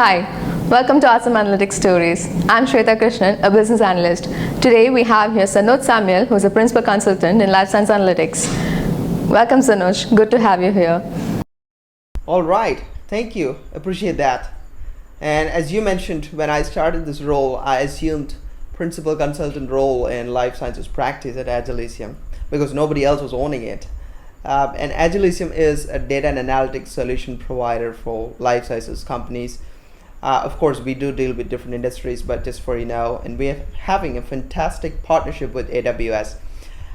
Hi, welcome to Awesome Analytics Stories. I'm Shweta Krishnan, a business analyst. Today we have here Sanoj Samuel, who's a principal consultant in Life Science Analytics. Welcome Sanoj, good to have you here. All right, thank you, appreciate that. And as you mentioned, when I started this role, I assumed principal consultant role in life sciences practice at Agilisium because nobody else was owning it. And Agilisium is a data and analytics solution provider for life sciences companies. Of course, we do deal with different industries, but just for you know, and we're having a fantastic partnership with AWS.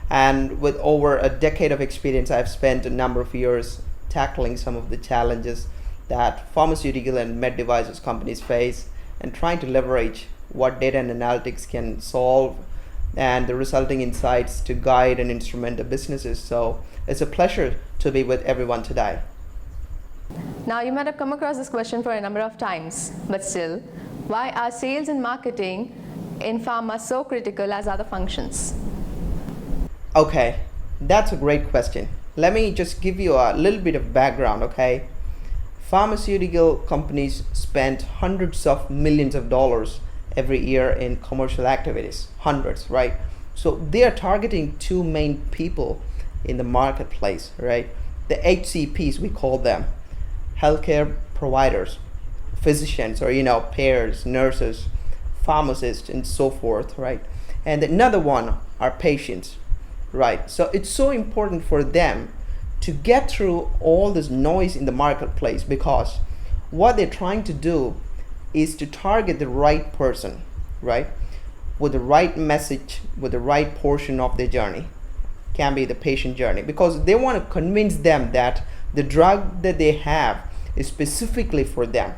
And with over a decade of experience, I've spent a number of years tackling some of the challenges that pharmaceutical and med devices companies face and trying to leverage what data and analytics can solve and the resulting insights to guide and instrument the businesses. So it's a pleasure to be with everyone today. Now you might have come across this question for a number of times, but still, why are sales and marketing in pharma so critical as other functions? Okay, that's a great question. Let me just give you a little bit of background, okay? Pharmaceutical companies spend hundreds of millions of dollars every year in commercial activities, hundreds, right? So they are targeting two main people in the marketplace, right? The HCPs, we call them, healthcare providers, physicians, or payers, nurses, pharmacists, and so forth, right? And another one are patients, right? So it's so important for them to get through all this noise in the marketplace because what they're trying to do is to target the right person, right? With the right message, with the right portion of their journey. Can be the patient journey, because they want to convince them that the drug that they have is specifically for them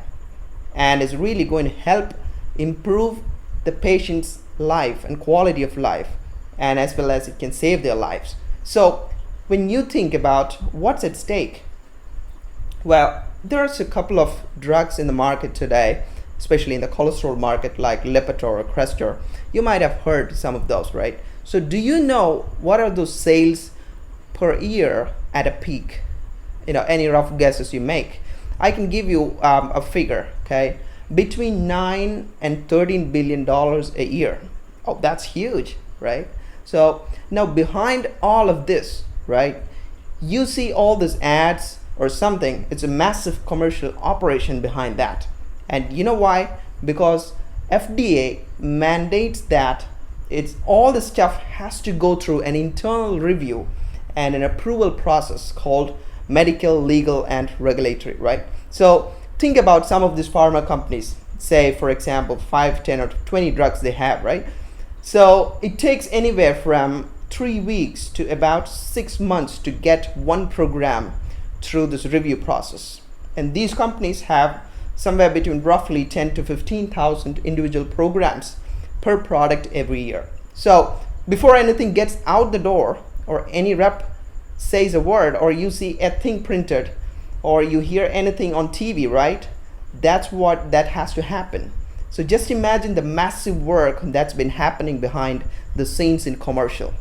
and is really going to help improve the patient's life and quality of life, and as well as it can save their lives. So when you think about what's at stake, well, there's a couple of drugs in the market today, especially in the cholesterol market, like Lipitor or Crestor. You might have heard some of those, right? So do you know what are those sales per year at a peak? Any rough guesses you make? I can give you a figure, okay? Between 9 and $13 billion a year. Oh, that's huge, right? So now behind all of this, right, you see all these ads or something. It's a massive commercial operation behind that. And you know why? Because FDA mandates that it's all the stuff has to go through an internal review and an approval process called medical, legal, and regulatory, right? So think about some of these pharma companies, say for example 5, 10, or 20 drugs they have, right? So it takes anywhere from 3 weeks to about 6 months to get one program through this review process. And these companies have somewhere between roughly 10 to 15,000 individual programs per product every year. So before anything gets out the door, or any rep says a word, or you see a thing printed, or you hear anything on TV, right? That has to happen. So just imagine the massive work that's been happening behind the scenes in commercial.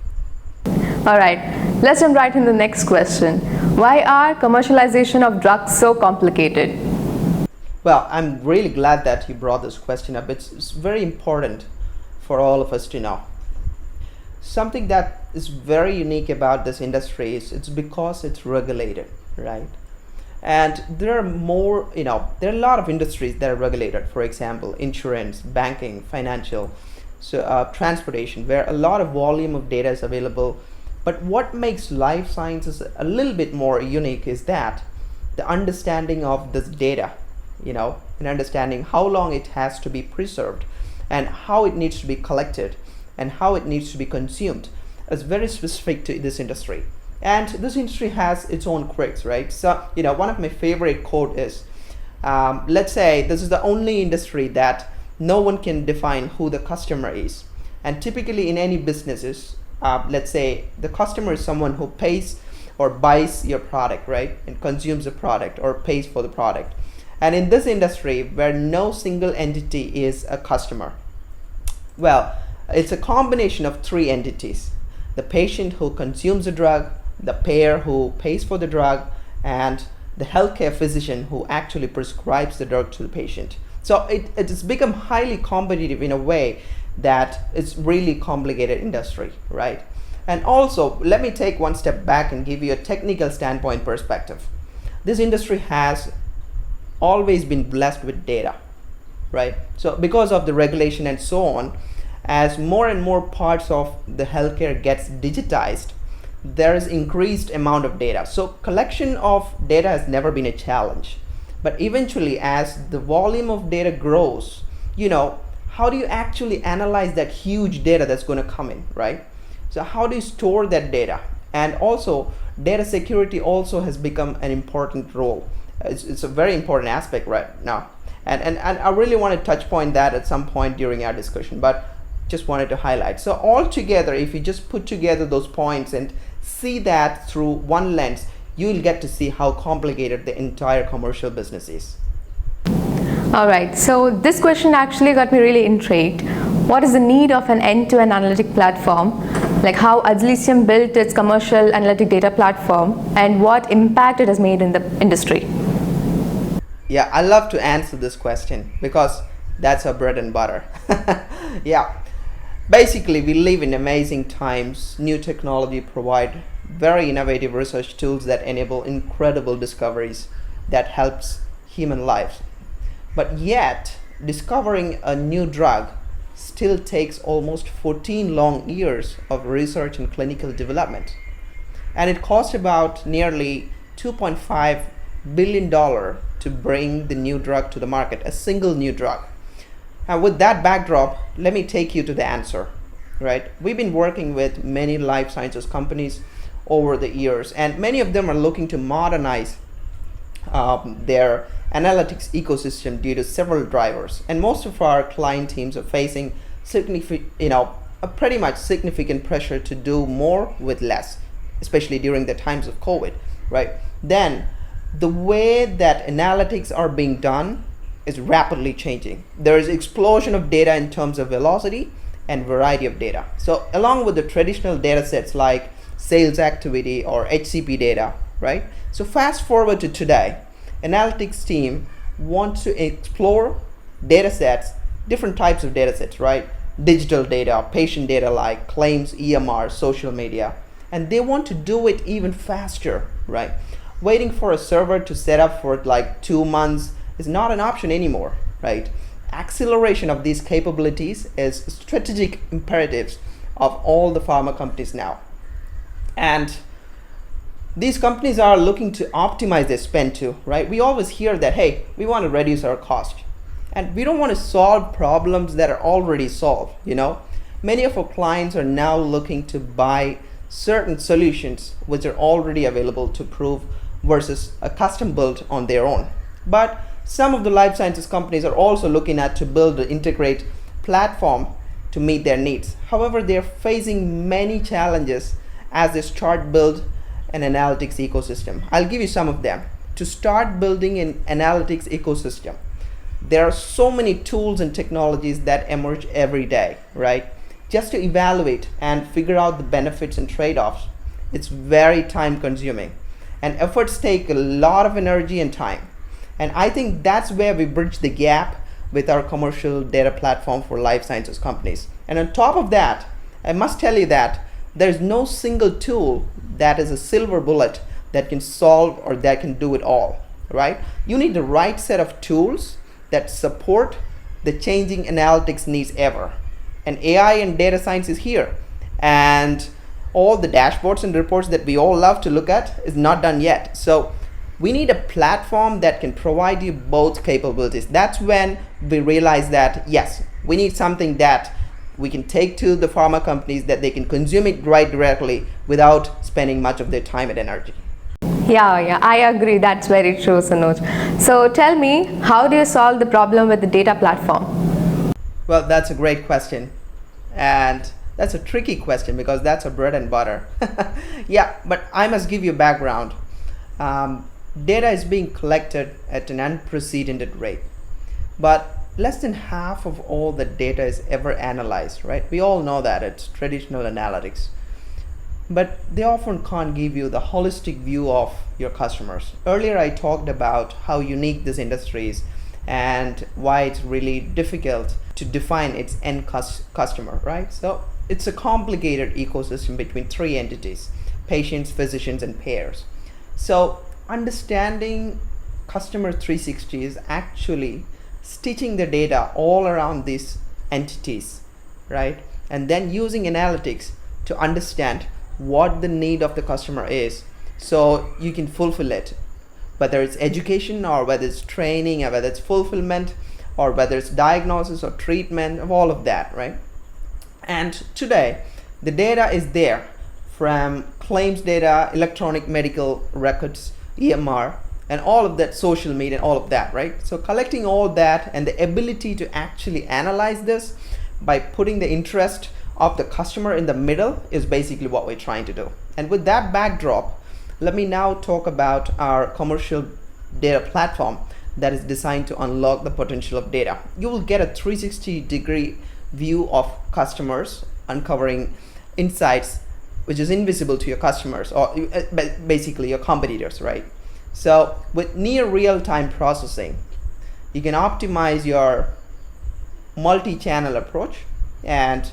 All right, let's jump right into the next question. Why are commercialization of drugs so complicated? Well, I'm really glad that you brought this question up. It's very important for all of us to know. Something that is very unique about this industry is it's because it's regulated, right? And there are there are a lot of industries that are regulated. For example, insurance, banking, financial, transportation, where a lot of volume of data is available. But what makes life sciences a little bit more unique is that the understanding of this data, and understanding how long it has to be preserved and how it needs to be collected and how it needs to be consumed is very specific to this industry. And this industry has its own quirks, right? So, one of my favorite quote is, let's say this is the only industry that no one can define who the customer is. And typically in any businesses, let's say the customer is someone who pays or buys your product, right? And consumes the product or pays for the product. And in this industry where no single entity is a customer, well, it's a combination of three entities: the patient who consumes the drug, the payer who pays for the drug, and the healthcare physician who actually prescribes the drug to the patient. So it has become highly competitive in a way that it's really complicated industry, right? And also, let me take one step back and give you a technical standpoint perspective. This industry has always been blessed with data, right? So because of the regulation and so on, as more and more parts of the healthcare gets digitized, there is increased amount of data. So collection of data has never been a challenge. But eventually, as the volume of data grows, how do you actually analyze that huge data that's going to come in, right? So how do you store that data? And also, data security also has become an important role. It's a very important aspect right now. And I really want to touch point that at some point during our discussion, but just wanted to highlight. So altogether, if you just put together those points and see that through one lens, you will get to see how complicated the entire commercial business is. All right, so this question actually got me really intrigued. What is the need of an end-to-end analytic platform? Like how Agilisium built its commercial analytic data platform and what impact it has made in the industry? Yeah, I love to answer this question because that's our bread and butter. Yeah, basically we live in amazing times. New technology provide very innovative research tools that enable incredible discoveries that helps human lives. But yet, discovering a new drug still takes almost 14 long years of research and clinical development. And it costs about nearly $2.5 billion to bring the new drug to the market, a single new drug. And with that backdrop, let me take you to the answer, right? We've been working with many life sciences companies over the years, and many of them are looking to modernize their analytics ecosystem due to several drivers. And most of our client teams are facing a pretty much significant pressure to do more with less, especially during the times of COVID, right? Then the way that analytics are being done is rapidly changing. There is explosion of data in terms of velocity and variety of data. So along with the traditional data sets like sales activity or HCP data, right? So fast forward to today, analytics team wants to explore data sets, different types of data sets, right? Digital data, patient data like claims, EMR, social media, and they want to do it even faster, right? Waiting for a server to set up for like 2 months is not an option anymore, right? Acceleration of these capabilities is strategic imperatives of all the pharma companies now. And these companies are looking to optimize their spend too, right? We always hear that, hey, we want to reduce our cost. And we don't want to solve problems that are already solved, Many of our clients are now looking to buy certain solutions which are already available to prove versus a custom built on their own. But some of the life sciences companies are also looking at to build an integrate platform to meet their needs. However, they're facing many challenges as they start build an analytics ecosystem. I'll give you some of them. To start building an analytics ecosystem, there are so many tools and technologies that emerge every day, right? Just to evaluate and figure out the benefits and trade-offs, it's very time consuming. And efforts take a lot of energy and time. And I think that's where we bridge the gap with our commercial data platform for life sciences companies. And on top of that, I must tell you that there's no single tool that is a silver bullet that can solve or that can do it all, right? You need the right set of tools that support the changing analytics needs ever. And AI and data science is here. And all the dashboards and reports that we all love to look at is not done yet. So we need a platform that can provide you both capabilities. That's when we realize that, yes, we need something that we can take to the pharma companies that they can consume it right directly without spending much of their time and energy. Yeah, I agree. That's very true, Sanoj. So tell me, how do you solve the problem with the data platform? Well, that's a great question. And that's a tricky question because that's a bread and butter. Yeah, but I must give you background. Data is being collected at an unprecedented rate. But less than half of all the data is ever analyzed, right? We all know that it's traditional analytics. But they often can't give you the holistic view of your customers. Earlier I talked about how unique this industry is and why it's really difficult to define its end customer, right? So it's a complicated ecosystem between three entities: patients, physicians, and payers. So understanding customer 360 is actually stitching the data all around these entities, right? And then using analytics to understand what the need of the customer is so you can fulfill it, whether it's education or whether it's training or whether it's fulfillment or whether it's diagnosis or treatment of all of that, right? And today the data is there, from claims data, electronic medical records, EMR, and all of that, social media, and all of that, right? So collecting all that and the ability to actually analyze this by putting the interest of the customer in the middle is basically what we're trying to do. And with that backdrop, let me now talk about our commercial data platform that is designed to unlock the potential of data. You will get a 360-degree view of customers, uncovering insights which is invisible to your customers, or basically your competitors, right? So with near real-time processing, you can optimize your multi-channel approach and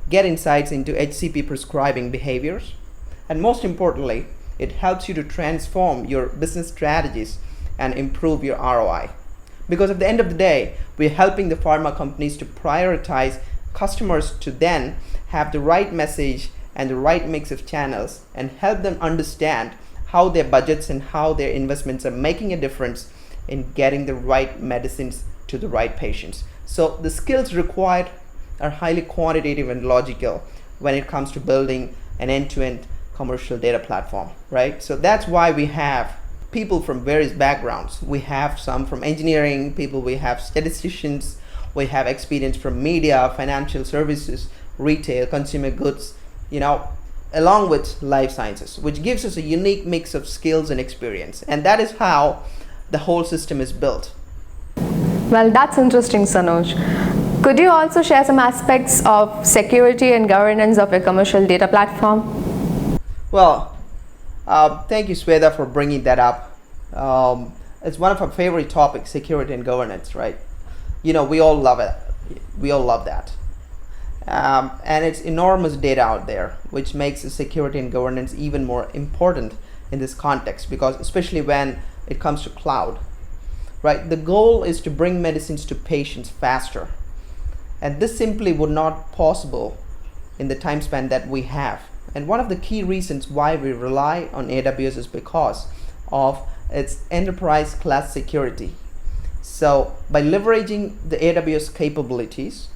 get insights into HCP prescribing behaviors. And most importantly, it helps you to transform your business strategies and improve your ROI. Because at the end of the day, we're helping the pharma companies to prioritize customers to then have the right message and the right mix of channels, and help them understand how their budgets and how their investments are making a difference in getting the right medicines to the right patients. So the skills required are highly quantitative and logical when it comes to building an end-to-end commercial data platform, right? So that's why we have people from various backgrounds. We have some from engineering people, we have statisticians, we have experience from media, financial services, retail, consumer goods, along with life sciences, which gives us a unique mix of skills and experience. And that is how the whole system is built. Well, that's interesting, Sanoj. Could you also share some aspects of security and governance of your commercial data platform? Well, thank you, Sweta, for bringing that up. It's one of our favorite topics, security and governance, right? We all love it. We all love that. And it's enormous data out there, which makes the security and governance even more important in this context, because especially when it comes to cloud, right? The goal is to bring medicines to patients faster. And this simply would not possible in the time span that we have. And one of the key reasons why we rely on AWS is because of its enterprise class security. So by leveraging the AWS capabilities,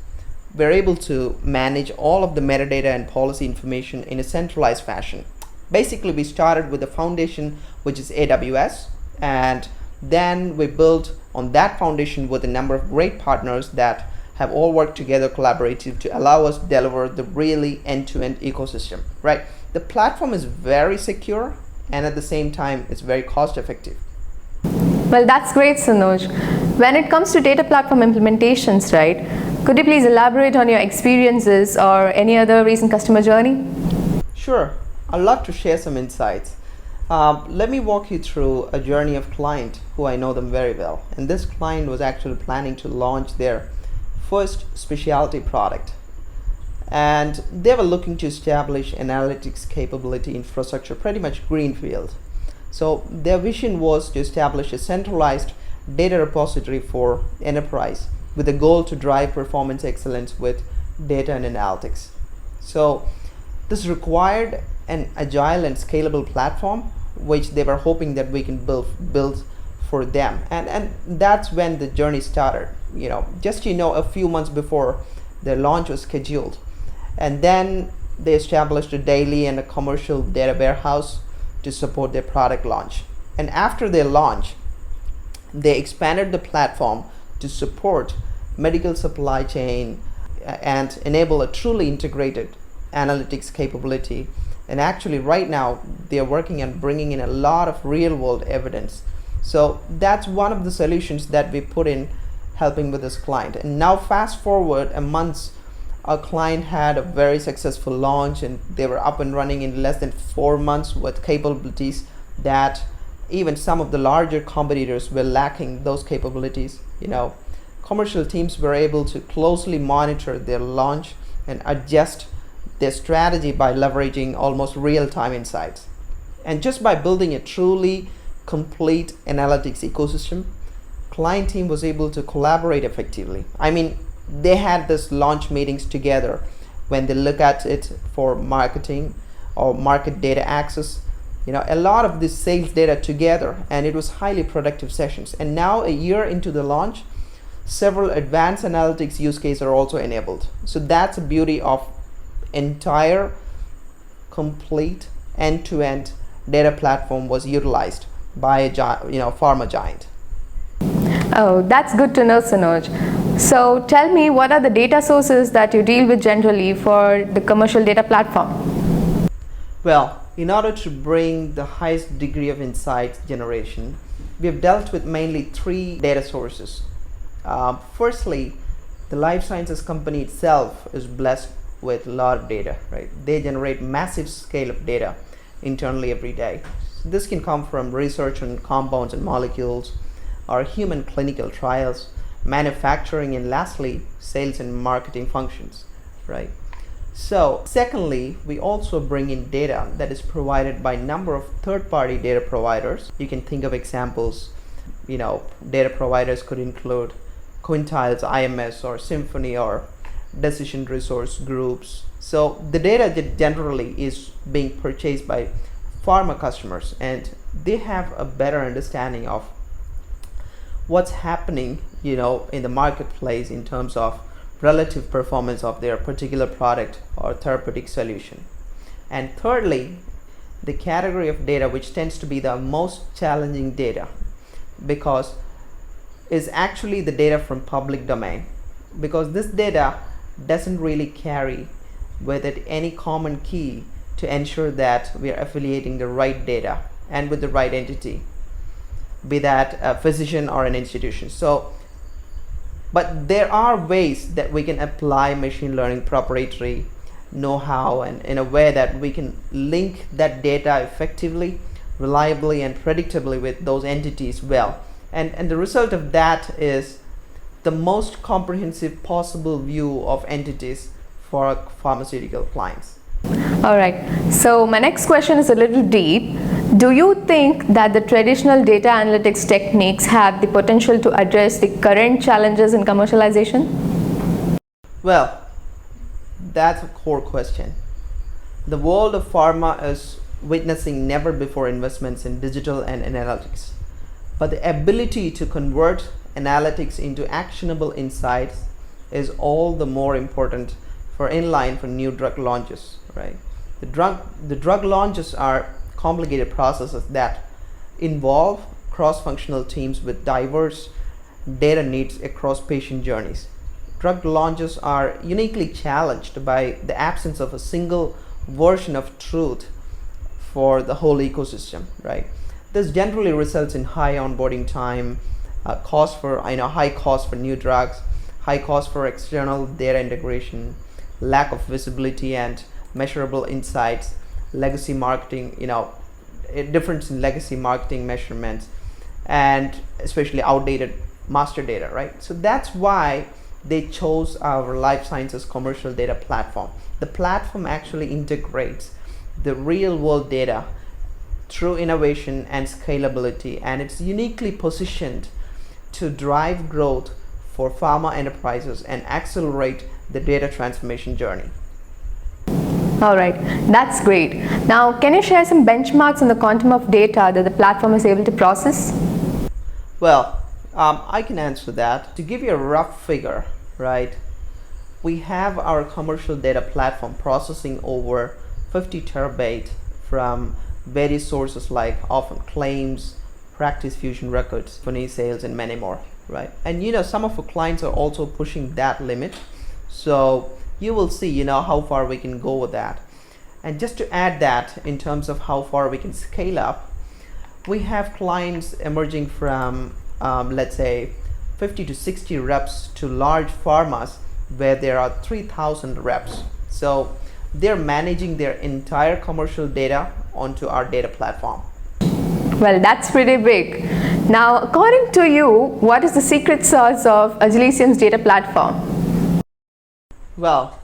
we're able to manage all of the metadata and policy information in a centralized fashion. Basically, we started with the foundation, which is AWS, and then we built on that foundation with a number of great partners that have all worked together collaboratively to allow us to deliver the really end-to-end ecosystem, right? The platform is very secure, and at the same time, it's very cost-effective. Well, that's great, Sanoj. When it comes to data platform implementations, right, could you please elaborate on your experiences or any other recent customer journey? Sure, I'd love to share some insights. Let me walk you through a journey of client who I know them very well. And this client was actually planning to launch their first specialty product. And they were looking to establish analytics capability infrastructure, pretty much greenfield. So their vision was to establish a centralized data repository for enterprise with a goal to drive performance excellence with data and analytics. So this required an agile and scalable platform, which they were hoping that we can build for them. And that's when the journey started. Just a few months before their launch was scheduled. And then they established a daily and a commercial data warehouse to support their product launch. And after their launch, they expanded the platform to support medical supply chain and enable a truly integrated analytics capability. And actually right now they're working on bringing in a lot of real world evidence. So that's one of the solutions that we put in helping with this client. And now fast forward a month, our client had a very successful launch and they were up and running in less than 4 months with capabilities that even some of the larger competitors were lacking those capabilities. commercial teams were able to closely monitor their launch and adjust their strategy by leveraging almost real-time insights. And just by building a truly complete analytics ecosystem, client team was able to collaborate effectively. I mean, they had this launch meetings together when they look at it for marketing or market data access, a lot of this sales data together, and it was highly productive sessions. And now, a year into the launch, several advanced analytics use cases are also enabled. So that's the beauty of entire complete end-to-end data platform was utilized by a pharma giant. Oh, that's good to know, Sanoj. So tell me, what are the data sources that you deal with generally for the commercial data platform? Well, in order to bring the highest degree of insight generation, we have dealt with mainly three data sources. Firstly, the life sciences company itself is blessed with a lot of data, right? They generate massive scale of data internally every day. This can come from research on compounds and molecules, or human clinical trials, manufacturing, and lastly, sales and marketing functions, right? So secondly, we also bring in data that is provided by a number of third-party data providers. You can think of examples, data providers could include Quintiles, IMS, or Symphony, or decision resource groups. So the data that generally is being purchased by pharma customers, and they have a better understanding of what's happening, in the marketplace in terms of relative performance of their particular product or therapeutic solution. And thirdly, the category of data which tends to be the most challenging data, because is actually the data from public domain, because this data doesn't really carry with it any common key to ensure that we are affiliating the right data and with the right entity, be that a physician or an institution. But there are ways that we can apply machine learning proprietary know-how, and in a way that we can link that data effectively, reliably, and predictably with those entities well. And the result of that is the most comprehensive possible view of entities for our pharmaceutical clients. All right, so my next question is a little deep. Do you think that the traditional data analytics techniques have the potential to address the current challenges in commercialization? Well, that's a core question. The world of pharma is witnessing never before investments in digital and analytics. But the ability to convert analytics into actionable insights is all the more important for inline for new drug launches, right? The drug launches are complicated processes that involve cross-functional teams with diverse data needs across patient journeys. Drug launches are uniquely challenged by the absence of a single version of truth for the whole ecosystem, right? This generally results in high onboarding time, high cost for new drugs, high cost for external data integration, lack of visibility and measurable insights, legacy marketing, a difference in legacy marketing measurements, and especially outdated master data, right? So that's why they chose our life sciences commercial data platform. The platform actually integrates the real world data through innovation and scalability, and it's uniquely positioned to drive growth for pharma enterprises and accelerate the data transformation journey. All right, that's great. Now, can you share some benchmarks on the quantum of data that the platform is able to process? Well, I can answer that. To give you a rough figure, right, we have our commercial data platform processing over 50 terabyte from various sources like often claims, practice fusion records, funny sales, and many more, right? And some of our clients are also pushing that limit. So you will see, how far we can go with that. And just to add that in terms of how far we can scale up, we have clients emerging from, let's say, 50 to 60 reps to large pharmas where there are 3,000 reps. So they're managing their entire commercial data onto our data platform. Well, that's pretty big. Now, according to you, what is the secret sauce of Agilisium's data platform? Well,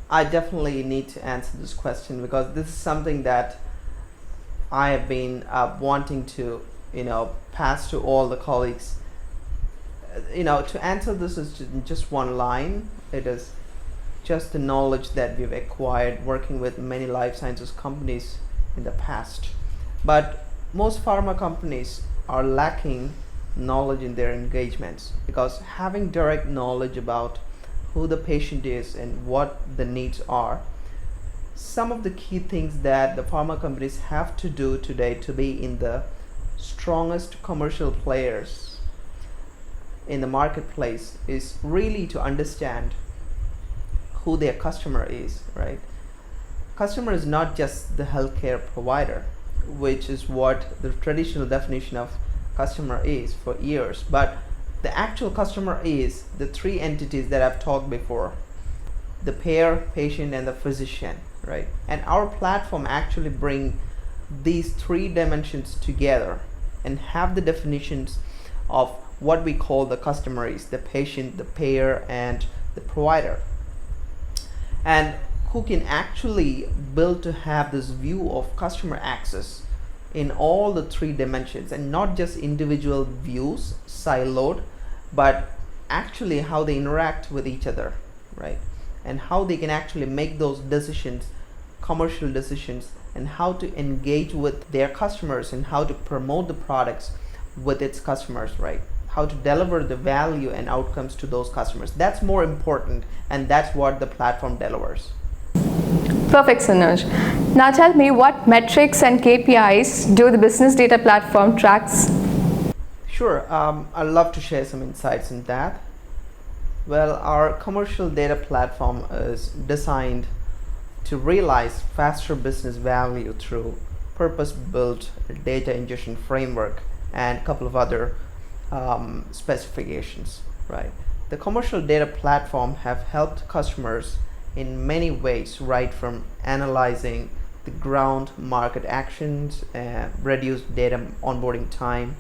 I definitely need to answer this question because this is something that I have been wanting to, pass to all the colleagues. To answer this is just one line. It is just the knowledge that we've acquired working with many life sciences companies in the past. But most pharma companies are lacking knowledge in their engagements because having direct knowledge about who the patient is and what the needs are, some of the key things that the pharma companies have to do today to be in the strongest commercial players in the marketplace is really to understand who their customer is, right? Customer is not just the healthcare provider, which is what the traditional definition of customer is for years, but the actual customer is the three entities that I've talked before: the payer, patient, and the physician, right? And our platform actually bring these three dimensions together and have the definitions of what we call the customer is: the patient, the payer, and the provider. And who can actually build to have this view of customer access in all the three dimensions, and not just individual views siloed, but actually how they interact with each other, right? And how they can actually make those decisions, commercial decisions, and how to engage with their customers and how to promote the products with its customers, right? How to deliver the value and outcomes to those customers. That's more important, and that's what the platform delivers. Perfect, Sanuj. Now tell me, what metrics and KPIs do the business data platform tracks? Sure, I'd love to share some insights in that. Well, our commercial data platform is designed to realize faster business value through purpose-built data ingestion framework and a couple of other specifications, right? The commercial data platform have helped customers in many ways, right from analyzing the ground market actions, reduce data onboarding time,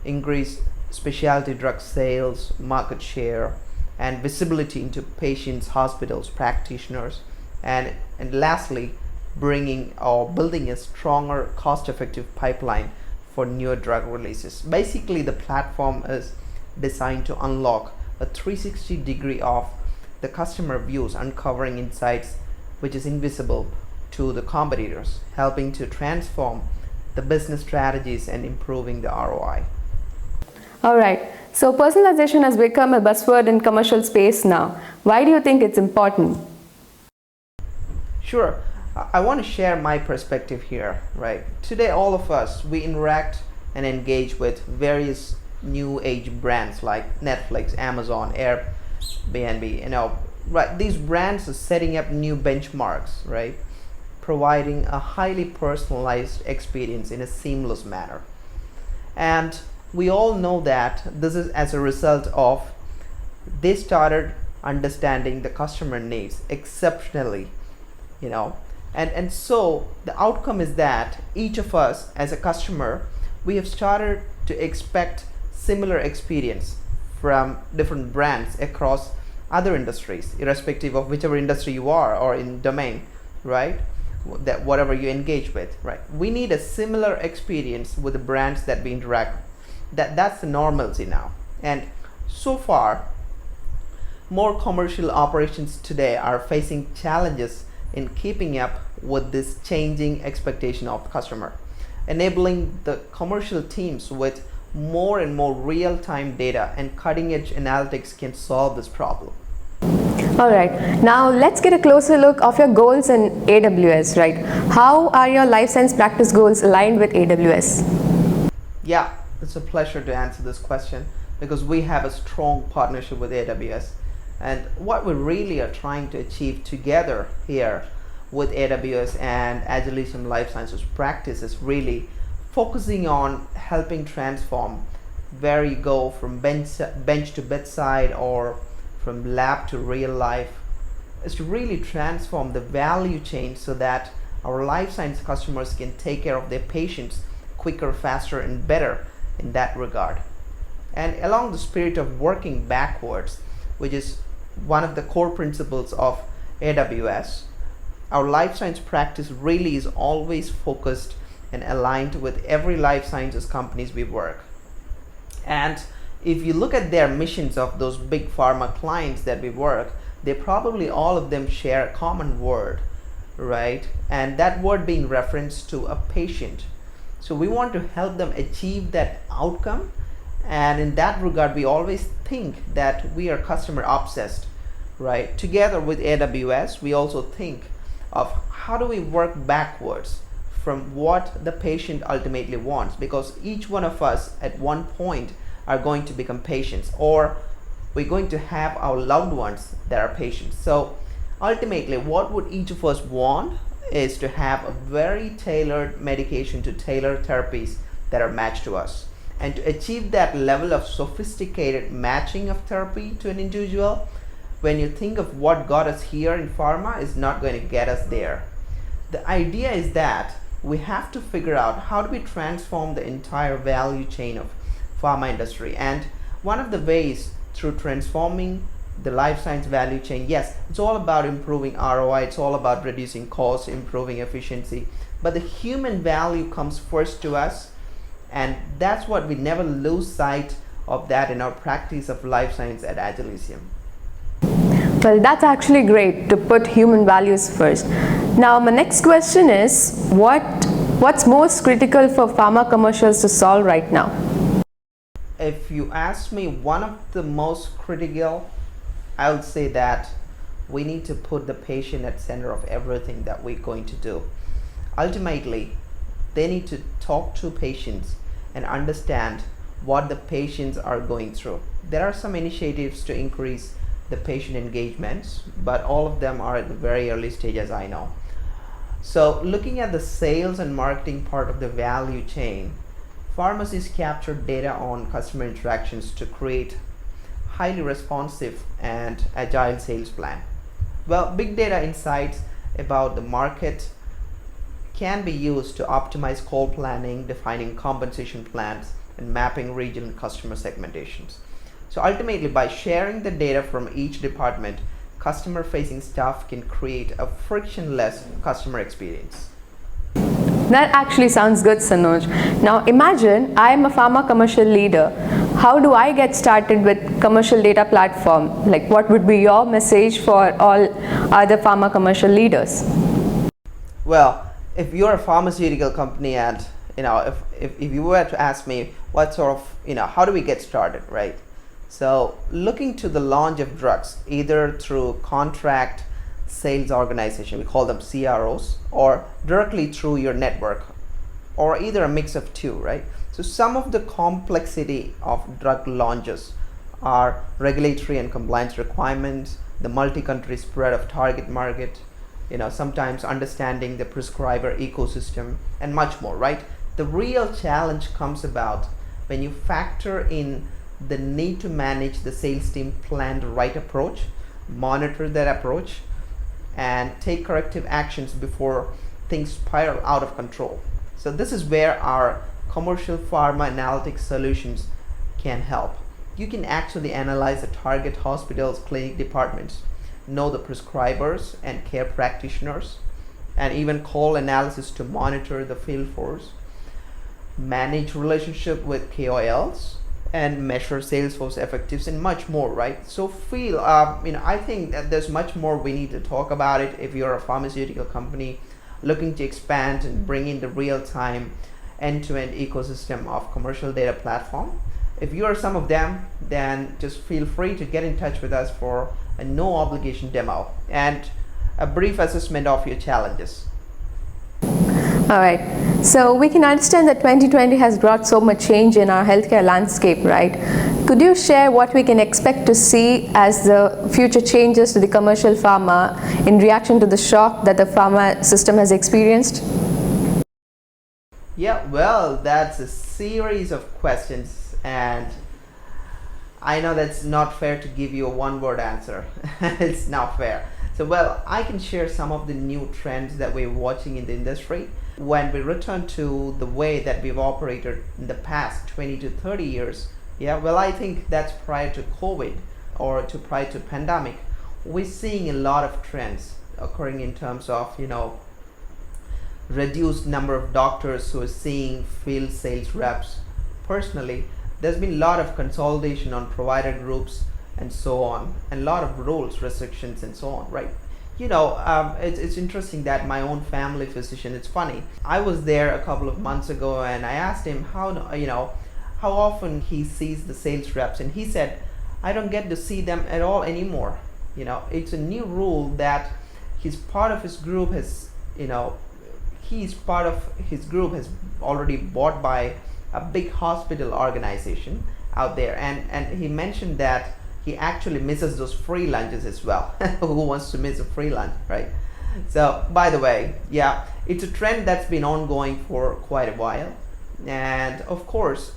increase specialty drug sales, market share, and visibility into patients, hospitals, practitioners, and lastly, bringing or building a stronger cost-effective pipeline for newer drug releases. Basically, the platform is designed to unlock a 360 degree of the customer views, uncovering insights which is invisible to the competitors, helping to transform the business strategies and improving the ROI. All right, so personalization has become a buzzword in commercial space now. Why do you think it's important? Sure, I want to share my perspective here, right? Today, all of us, we interact and engage with various new age brands like Netflix, Amazon, Airbnb, right? These brands are setting up new benchmarks, right? Providing a highly personalized experience in a seamless manner. And we all know that this is as a result of they started understanding the customer needs exceptionally, and so the outcome is that each of us as a customer, we have started to expect similar experience from different brands across other industries, irrespective of whichever industry you are or in domain, right? That whatever you engage with, right? We need a similar experience with the brands that we interact with. That's the normalcy now. And so far, more commercial operations today are facing challenges in keeping up with this changing expectation of the customer, enabling the commercial teams with more and more real-time data and cutting-edge analytics can solve this problem. All right, now let's get a closer look of your goals in AWS, right? How are your life science practice goals aligned with AWS? Yeah, it's a pleasure to answer this question because we have a strong partnership with AWS. And what we really are trying to achieve together here with AWS and Agilisium Life Sciences practice is really focusing on helping transform where you go from bench to bedside or from lab to real life, is to really transform the value chain so that our life science customers can take care of their patients quicker, faster, and better in that regard. And along the spirit of working backwards, which is one of the core principles of AWS, our life science practice really is always focused and aligned with every life sciences companies we work. And if you look at their missions of those big pharma clients that we work, they probably all of them share a common word, right? And that word being reference to a patient. So we want to help them achieve that outcome. And in that regard, we always think that we are customer obsessed, right? Together with AWS, we also think of how do we work backwards from what the patient ultimately wants, because each one of us at one point are going to become patients, or we're going to have our loved ones that are patients. So ultimately, what would each of us want is to have a very tailored medication to tailor therapies that are matched to us. And to achieve that level of sophisticated matching of therapy to an individual, when you think of what got us here in pharma, is not going to get us there. The idea is that we have to figure out how do we transform the entire value chain of pharma industry. And one of the ways through transforming the life science value chain, yes, it's all about improving ROI, it's all about reducing costs, improving efficiency, but the human value comes first to us, and that's what we never lose sight of that in our practice of life science at Agilisium. Well, that's actually great to put human values first. Now, my next question is, what's most critical for pharma commercials to solve right now? If you ask me, one of the most critical, I would say that we need to put the patient at center of everything that we're going to do. Ultimately, they need to talk to patients and understand what the patients are going through. There are some initiatives to increase the patient engagements, but all of them are at the very early stage, as I know. So looking at the sales and marketing part of the value chain, pharmacies capture data on customer interactions to create highly responsive and agile sales plan. Well, big data insights about the market can be used to optimize call planning, defining compensation plans, and mapping regional customer segmentations. So ultimately, by sharing the data from each department, customer facing staff can create a frictionless customer experience. That actually sounds good, Sanoj. Now imagine I am a pharma commercial leader. How do I get started with commercial data platform? Like, what would be your message for all other pharma commercial leaders? Well, if you're a pharmaceutical company, and if you were to ask me what sort of, how do we get started, right? So looking to the launch of drugs, either through contract sales organization, we call them CROs, or directly through your network, or either a mix of two, right? So some of the complexity of drug launches are regulatory and compliance requirements, the multi-country spread of target market, sometimes understanding the prescriber ecosystem, and much more, right? The real challenge comes about when you factor in the need to manage the sales team, plan the right approach, monitor that approach, and take corrective actions before things spiral out of control. So this is where our commercial pharma analytic solutions can help. You can actually analyze the target hospitals, clinic departments, know the prescribers and care practitioners, and even call analysis to monitor the field force, manage relationship with KOLs, and measure Salesforce effectiveness, and much more, right? So I think that there's much more we need to talk about it. If you're a pharmaceutical company looking to expand and bring in the real-time end-to-end ecosystem of commercial data platform, if you are some of them, then just feel free to get in touch with us for a no obligation demo and a brief assessment of your challenges. All right, so we can understand that 2020 has brought so much change in our healthcare landscape, right? Could you share what we can expect to see as the future changes to the commercial pharma in reaction to the shock that the pharma system has experienced? Yeah, well, that's a series of questions, and I know that's not fair to give you a one-word answer. It's not fair. So, well, I can share some of the new trends that we're watching in the industry. When we return to the way that we've operated in the past 20 to 30 years, yeah, well, I think that's prior to COVID or to prior to pandemic, we're seeing a lot of trends occurring in terms of, reduced number of doctors who are seeing field sales reps. Personally, there's been a lot of consolidation on provider groups and so on, and a lot of rules, restrictions, and so on, right? It's interesting that my own family physician, it's funny, I was there a couple of months ago and I asked him how often he sees the sales reps, and he said, I don't get to see them at all anymore. It's a new rule that he's part of his group has, he's part of his group has already bought by a big hospital organization out there, and he mentioned that he actually misses those free lunches as well. Who wants to miss a free lunch, right? So, by the way, yeah, it's a trend that's been ongoing for quite a while, and of course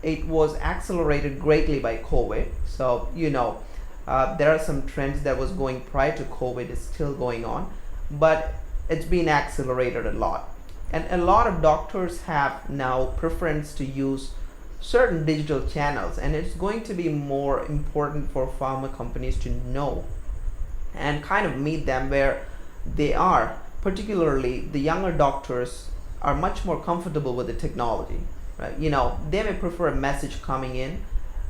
it was accelerated greatly by COVID. So there are some trends that was going prior to COVID is still going on, but it's been accelerated a lot, and a lot of doctors have now preference to use certain digital channels, and it's going to be more important for pharma companies to know and kind of meet them where they are. Particularly the younger doctors are much more comfortable with the technology, right? They may prefer a message coming in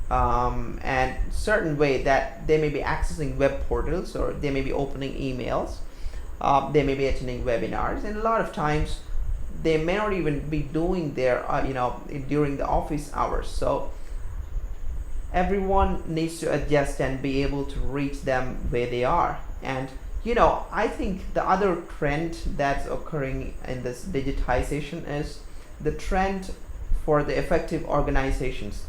and certain way that they may be accessing web portals, or they may be opening emails, they may be attending webinars, and a lot of times they may not even be doing their during the office hours. So everyone needs to adjust and be able to reach them where they are. And I think the other trend that's occurring in this digitization is the trend for the effective organizations,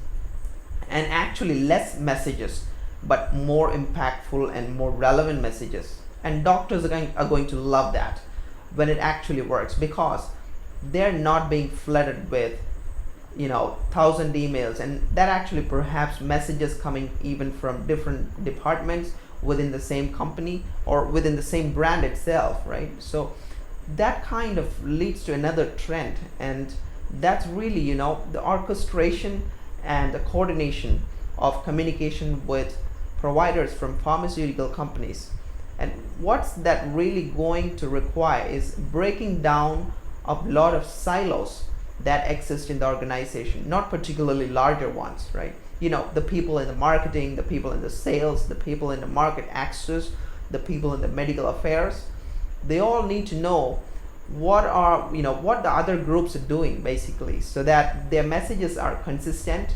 and actually less messages but more impactful and more relevant messages. And doctors are going to love that when it actually works, because they're not being flooded with 1,000 emails, and that actually perhaps messages coming even from different departments within the same company or within the same brand itself, right? So that kind of leads to another trend, and that's really the orchestration and the coordination of communication with providers from pharmaceutical companies. And what's that really going to require is breaking down of a lot of silos that exist in the organization, not particularly larger ones, right? The people in the marketing, the people in the sales, the people in the market access, the people in the medical affairs, they all need to know what the other groups are doing, basically, so that their messages are consistent,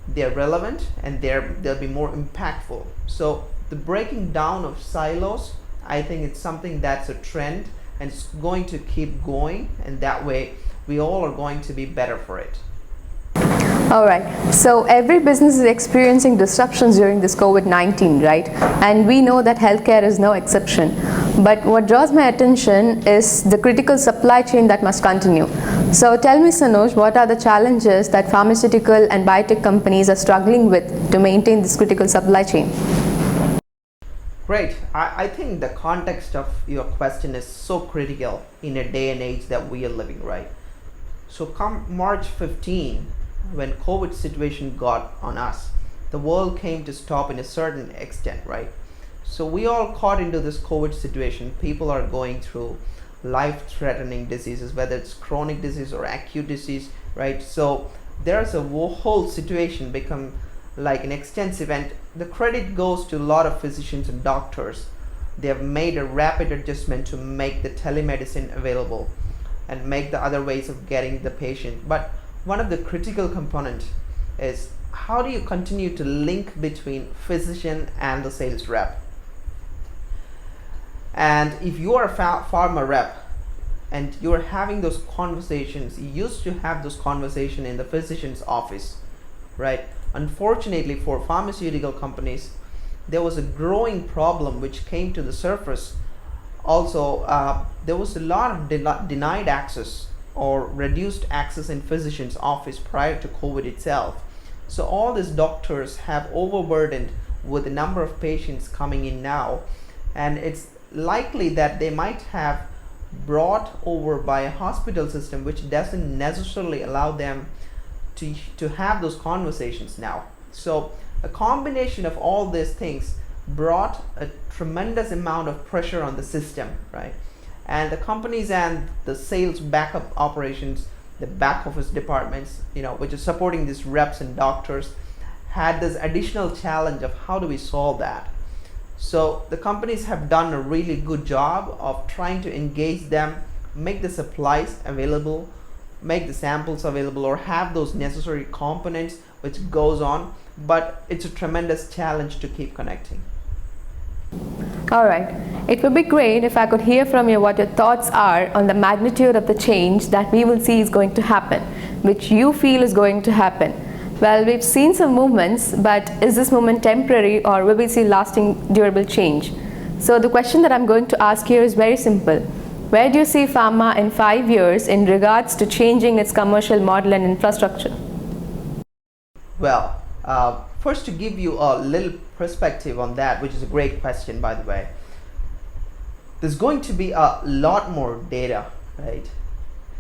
they're relevant, and they'll be more impactful. So the breaking down of silos, I think it's something that's a trend, and it's going to keep going, and that way we all are going to be better for it. All right, so every business is experiencing disruptions during this COVID-19, right? And we know that healthcare is no exception. But what draws my attention is the critical supply chain that must continue. So tell me, Sanoj, what are the challenges that pharmaceutical and biotech companies are struggling with to maintain this critical supply chain? Great. I think the context of your question is so critical in a day and age that we are living, right? So come March 15, when COVID situation got on us, the world came to stop in a certain extent, right? So we all caught into this COVID situation. People are going through life-threatening diseases, whether it's chronic disease or acute disease, right? So there's a whole situation become like an extensive, and the credit goes to a lot of physicians and doctors. They have made a rapid adjustment to make the telemedicine available and make the other ways of getting the patient. But one of the critical components is, how do you continue to link between physician and the sales rep? And if you are a pharma rep and you're having those conversations, you used to have those conversations in the physician's office, right? Unfortunately for pharmaceutical companies, there was a growing problem which came to the surface. Also, there was a lot of denied access or reduced access in physician's office prior to COVID itself. So all these doctors have overburdened with the number of patients coming in now, and it's likely that they might have brought over by a hospital system which doesn't necessarily allow them to have those conversations now. So a combination of all these things brought a tremendous amount of pressure on the system, right? And the companies and the sales backup operations, the back office departments, which is supporting these reps and doctors, had this additional challenge of how do we solve that. So the companies have done a really good job of trying to engage them, make the supplies available, make the samples available, or have those necessary components which goes on, but it's a tremendous challenge to keep connecting. All right. It would be great if I could hear from you what your thoughts are on the magnitude of the change that we will see is going to happen, which you feel is going to happen. Well, we've seen some movements, but is this movement temporary or will we see lasting, durable change? So the question that I'm going to ask here is very simple. Where do you see pharma in 5 years in regards to changing its commercial model and infrastructure? Well, first to give you a little perspective on that, which is a great question, by the way, there's going to be a lot more data, right?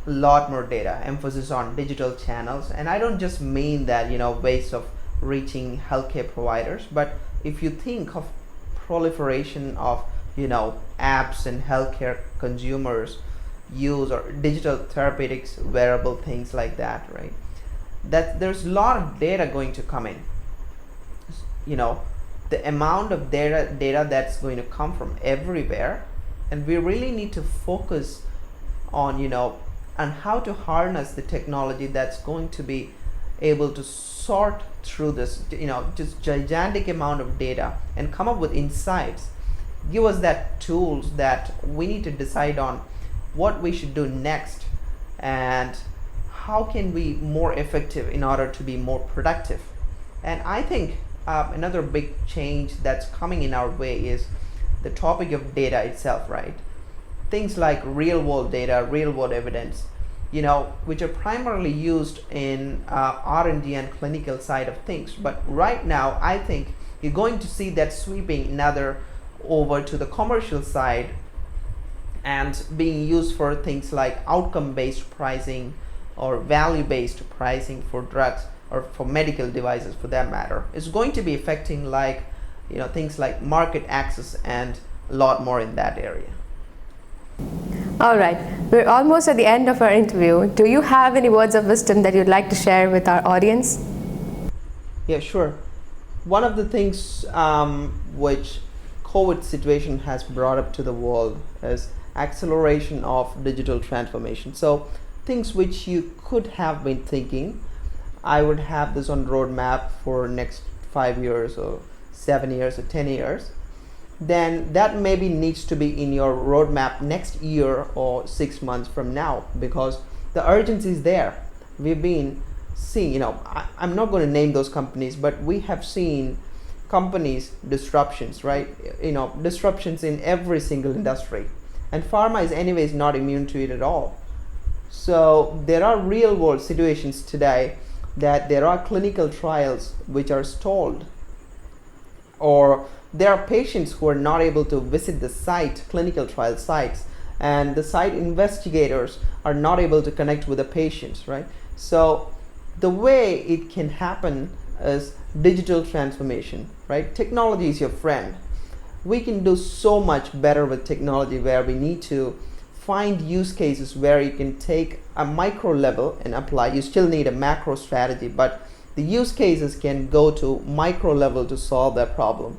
A lot more data, emphasis on digital channels. And I don't just mean that, ways of reaching healthcare providers, but if you think of proliferation of, apps and healthcare consumers use, or digital therapeutics, wearable things like that, right? That there's a lot of data going to come in. The amount of data that's going to come from everywhere, and we really need to focus on how to harness the technology that's going to be able to sort through this just gigantic amount of data and come up with insights, give us that tools that we need to decide on what we should do next and how can we more effective in order to be more productive. And I think another big change that's coming in our way is the topic of data itself, right? Things like real world data, real world evidence, which are primarily used in R&D and clinical side of things. But right now, I think you're going to see that sweeping another over to the commercial side and being used for things like outcome-based pricing or value-based pricing for drugs or for medical devices for that matter. It's going to be affecting things like market access and a lot more in that area. All right, we're almost at the end of our interview. Do you have any words of wisdom that you'd like to share with our audience? Yeah, sure. One of the things which COVID situation has brought up to the world is acceleration of digital transformation. So things which you could have been thinking, I would have this on roadmap for next 5 years or 7 years or 10 years, then that maybe needs to be in your roadmap next year or 6 months from now, because the urgency is there. We've been seeing, I'm not going to name those companies, but we have seen companies disruptions, right? Disruptions in every single industry, and pharma is anyways not immune to it at all. So there are real world situations today that there are clinical trials which are stalled, or there are patients who are not able to visit the site, clinical trial sites, and the site investigators are not able to connect with the patients, right? So the way it can happen is digital transformation, right? Technology is your friend. We can do so much better with technology, where we need to find use cases where you can take a micro level and apply. You still need a macro strategy, but the use cases can go to micro level to solve that problem.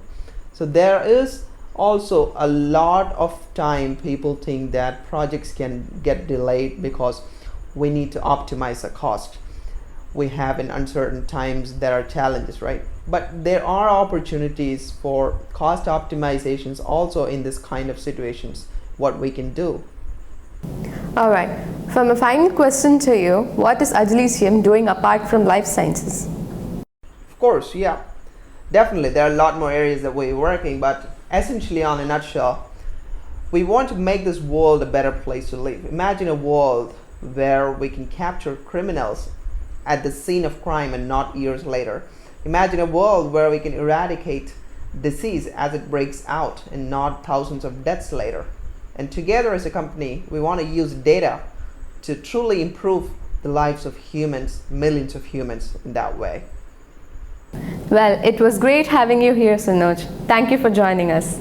So there is also a lot of time people think that projects can get delayed because we need to optimize the cost. We have in uncertain times there are challenges, right? But there are opportunities for cost optimizations also in this kind of situations, what we can do. All right, from a final question to you, what is Agilisium doing apart from life sciences? Of course, yeah, definitely there are a lot more areas that we're working, but essentially, on a nutshell, we want to make this world a better place to live. Imagine a world where we can capture criminals at the scene of crime and not years later. Imagine a world where we can eradicate disease as it breaks out and not thousands of deaths later. And together as a company, we want to use data to truly improve the lives of humans, millions of humans in that way. Well, it was great having you here, Sanoj. Thank you for joining us.